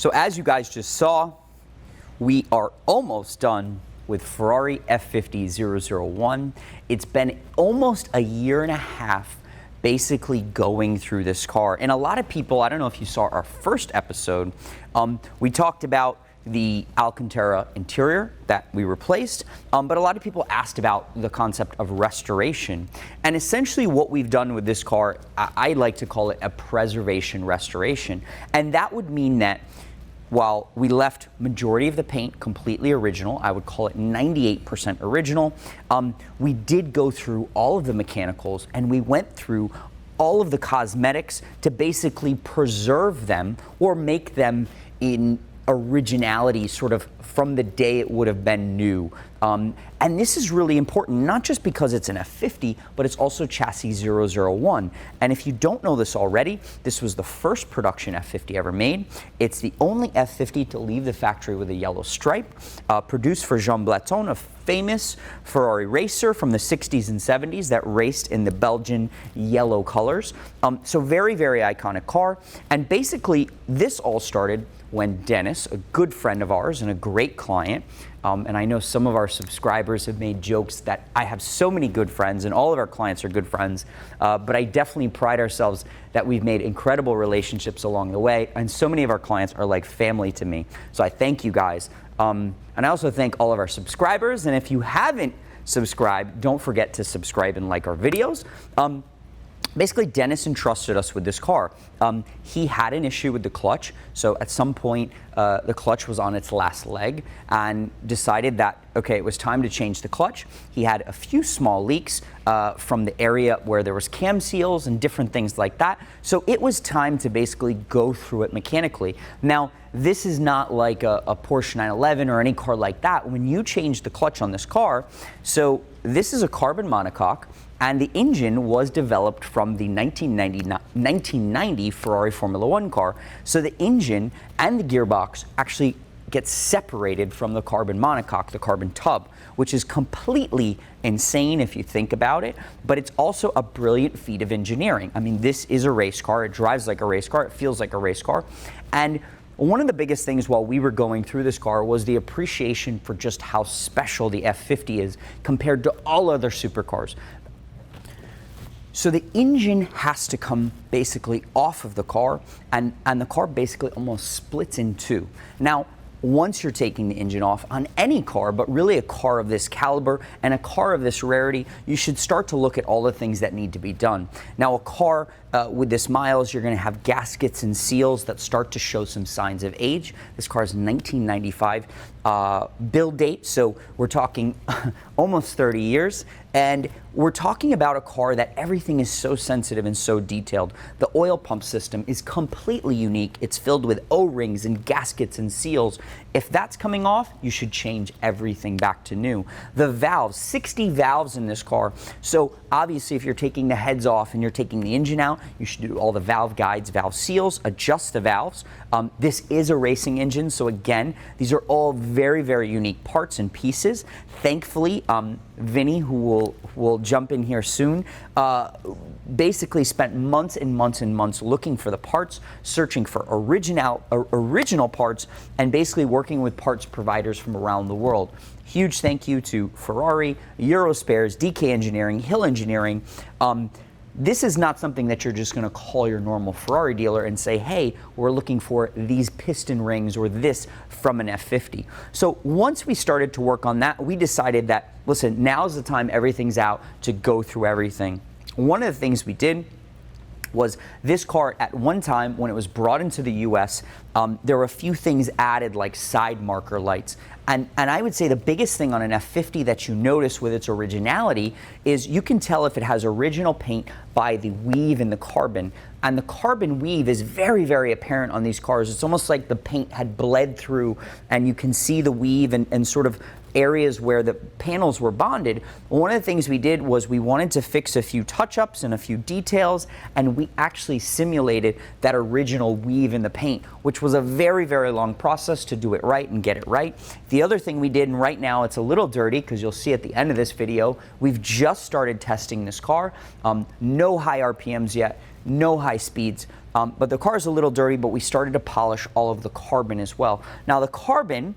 So as you guys just saw, we are almost done with Ferrari F50 001. It's been almost a year and a half basically going through this car. And a lot of people, I don't know if you saw our first episode, we talked about the Alcantara interior that we replaced, but a lot of people asked about the concept of restoration. And essentially what we've done with this car, I like to call it a preservation restoration. And that would mean that while we left majority of the paint completely original, I would call it 98% original, we did go through all of the mechanicals and we went through all of the cosmetics to basically preserve them or make them in originality sort of from the day it would have been new. And this is really important, not just because it's an F50, but it's also chassis 001. And if you don't know this already, this was the first production F50 ever made. It's the only F50 to leave the factory with a yellow stripe, produced for Jean Blaton, a famous Ferrari racer from the 60s and 70s that raced in the Belgian yellow colors. So very, very iconic car. And basically, this all started when Dennis, a good friend of ours and a great client, and I know some of our subscribers have made jokes that I have so many good friends and all of our clients are good friends, but I definitely pride ourselves that we've made incredible relationships along the way, and so many of our clients are like family to me. So I thank you guys. And I also thank all of our subscribers, and if you haven't subscribed, don't forget to subscribe and like our videos. Basically, Dennis entrusted us with this car. He had an issue with the clutch, so at some point the clutch was on its last leg and decided that, okay, it was time to change the clutch. He had a few small leaks from the area where there was cam seals and different things like that, so it was time to basically go through it mechanically. Now, this is not like a Porsche 911 or any car like that. When you change the clutch on this car, so this is a carbon monocoque, and the engine was developed from the 1990 Ferrari Formula One car. So the engine and the gearbox actually get separated from the carbon monocoque, the carbon tub, which is completely insane if you think about it, but it's also a brilliant feat of engineering. I mean, this is a race car. It drives like a race car. It feels like a race car. And one of the biggest things while we were going through this car was the appreciation for just how special the F50 is compared to all other supercars. So the engine has to come basically off of the car, and the car basically almost splits in two. Now, once you're taking the engine off on any car, but really a car of this caliber and a car of this rarity, you should start to look at all the things that need to be done. Now, a car with this miles, you're going to have gaskets and seals that start to show some signs of age. This car is 1995 build date, so we're talking almost 30 years. And we're talking about a car that everything is so sensitive and so detailed. The oil pump system is completely unique. It's filled with O-rings and gaskets and seals. If that's coming off, you should change everything back to new. The valves, 60 valves in this car. So obviously if you're taking the heads off and you're taking the engine out, you should do all the valve guides, valve seals, adjust the valves. This is a racing engine, so again, these are all very, very unique parts and pieces. Thankfully, Vinny, who will jump in here soon, basically spent months and months and months looking for the parts, searching for original parts, and basically working with parts providers from around the world. Huge thank you to Ferrari, Eurospares, DK Engineering, Hill Engineering. This is not something that you're just going to call your normal Ferrari dealer and say, hey, we're looking for these piston rings or this from an F50. So once we started to work on that, we decided that, listen, now's the time everything's out to go through everything. One of the things we did was this car at one time when it was brought into the US, there were a few things added like side marker lights. And I would say the biggest thing on an F50 that you notice with its originality is you can tell if it has original paint by the weave in the carbon. And the carbon weave is very, very apparent on these cars. It's almost like the paint had bled through and you can see the weave and sort of areas where the panels were bonded. One of the things we did was we wanted to fix a few touch-ups and a few details, and we actually simulated that original weave in the paint, which was a very, very long process to do it right and get it right. The other thing we did, and right now it's a little dirty because you'll see at the end of this video, we've just started testing this car. No high RPMs yet, no high speeds. But the car is a little dirty, but we started to polish all of the carbon as well. Now the carbon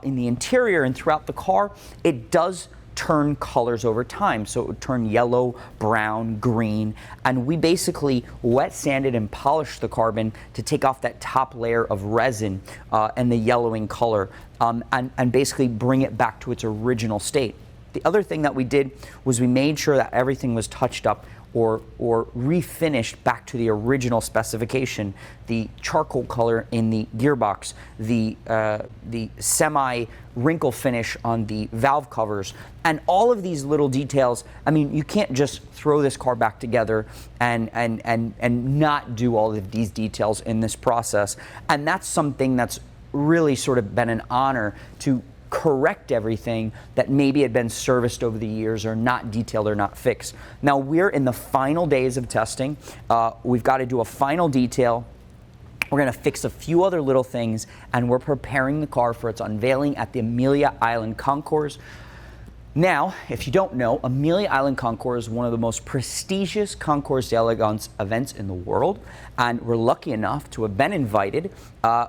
in the interior and throughout the car, it does turn colors over time. So it would turn yellow, brown, green, and we basically wet sanded and polished the carbon to take off that top layer of resin and the yellowing color, and basically bring it back to its original state. The other thing that we did was we made sure that everything was touched up or refinished back to the original specification. The charcoal color in the gearbox, the semi wrinkle finish on the valve covers, and all of these little details. I mean, you can't just throw this car back together and not do all of these details in this process. And that's something that's really sort of been an honor to correct everything that maybe had been serviced over the years or not detailed or not fixed. Now we're in the final days of testing. We've got to do a final detail. We're going to fix a few other little things, and we're preparing the car for its unveiling at the Amelia Island Concours. Now, if you don't know, Amelia Island Concours is one of the most prestigious Concours d'Elegance events in the world, and we're lucky enough to have been invited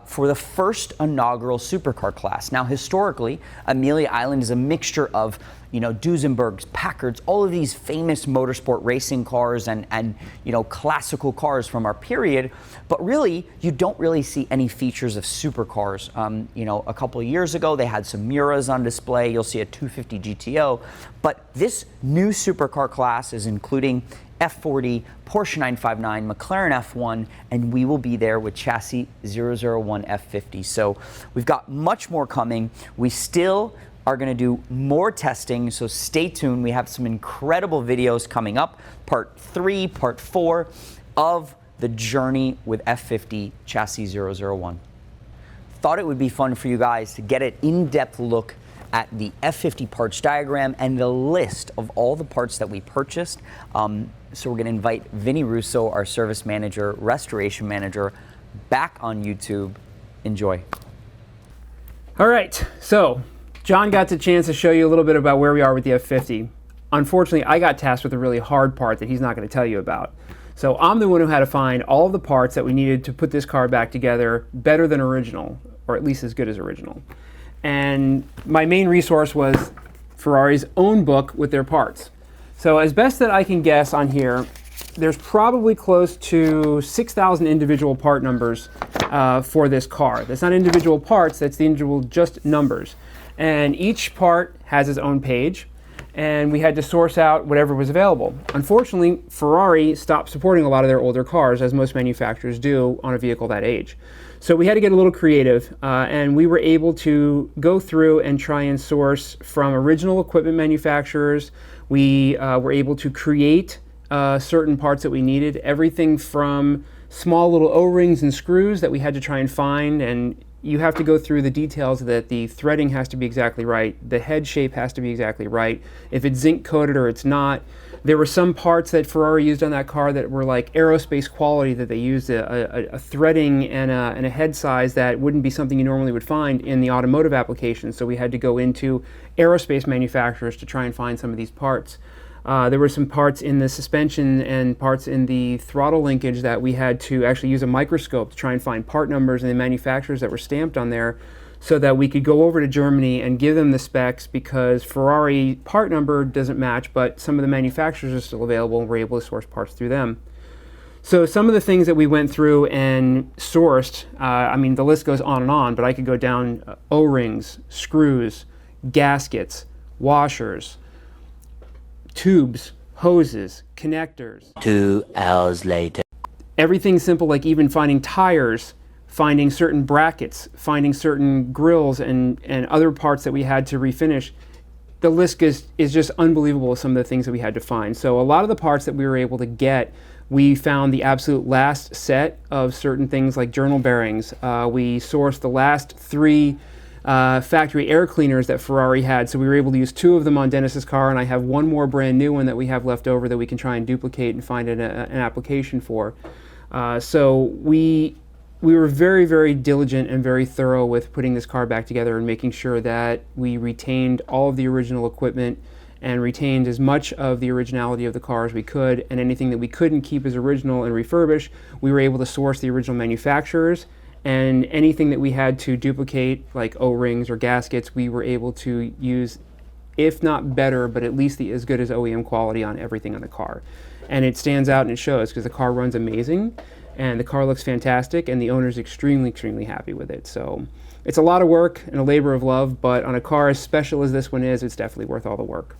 for the first inaugural supercar class. Now, historically, Amelia Island is a mixture of, you know, Duesenbergs, Packards, all of these famous motorsport racing cars and you know, classical cars from our period, but really, you don't really see any features of supercars. You know, a couple of years ago, they had some Muras on display. You'll see a 250 GTO, but this new supercar class is including F40, Porsche 959, McLaren F1, and we will be there with chassis 001 F50. So we've got much more coming. We still are going to do more testing, so stay tuned. We have some incredible videos coming up, part 3, part 4 of the journey with F50 chassis 001. Thought it would be fun for you guys to get an in-depth look at the F50 parts diagram and the list of all the parts that we purchased. So we're going to invite Vinny Russo, our service manager, restoration manager, back on YouTube. Enjoy. All right, so John got the chance to show you a little bit about where we are with the F50. Unfortunately, I got tasked with a really hard part that he's not going to tell you about. So I'm the one who had to find all of the parts that we needed to put this car back together better than original, or at least as good as original. And my main resource was Ferrari's own book with their parts. So as best that I can guess on here, there's probably close to 6,000 individual part numbers for this car. That's not individual parts, that's the individual just numbers. And each part has its own page, and we had to source out whatever was available. Unfortunately, Ferrari stopped supporting a lot of their older cars, as most manufacturers do on a vehicle that age. So we had to get a little creative, and we were able to go through and try and source from original equipment manufacturers. We were able to create certain parts that we needed, everything from small little O-rings and screws that we had to try and find, and you have to go through the details that the threading has to be exactly right, the head shape has to be exactly right, if it's zinc coated or it's not. There were some parts that Ferrari used on that car that were like aerospace quality, that they used a threading and a head size that wouldn't be something you normally would find in the automotive application. So we had to go into aerospace manufacturers to try and find some of these parts. There were some parts in the suspension and parts in the throttle linkage that we had to actually use a microscope to try and find part numbers and the manufacturers that were stamped on there, so that we could go over to Germany and give them the specs, because Ferrari part number doesn't match, but some of the manufacturers are still available and we're able to source parts through them. So some of the things that we went through and sourced, I mean, the list goes on, but I could go down O-rings, screws, gaskets, washers, tubes, hoses, connectors. 2 hours later. Everything simple, like even finding tires, finding certain brackets, finding certain grills and other parts that we had to refinish. The list is just unbelievable with some of the things that we had to find. So a lot of the parts that we were able to get, we found the absolute last set of certain things like journal bearings. We sourced the last 3 factory air cleaners that Ferrari had, so we were able to use 2 of them on Dennis's car, and I have 1 more brand new one that we have left over that we can try and duplicate and find an application for. So we were very, very diligent and very thorough with putting this car back together and making sure that we retained all of the original equipment and retained as much of the originality of the car as we could, and anything that we couldn't keep as original and refurbish, we were able to source the original manufacturers, and anything that we had to duplicate, like O-rings or gaskets, we were able to use if not better, but at least as good as OEM quality on everything on the car. And it stands out and it shows because the car runs amazing and the car looks fantastic and the owner's extremely, extremely happy with it. So it's a lot of work and a labor of love, but on a car as special as this one is, it's definitely worth all the work.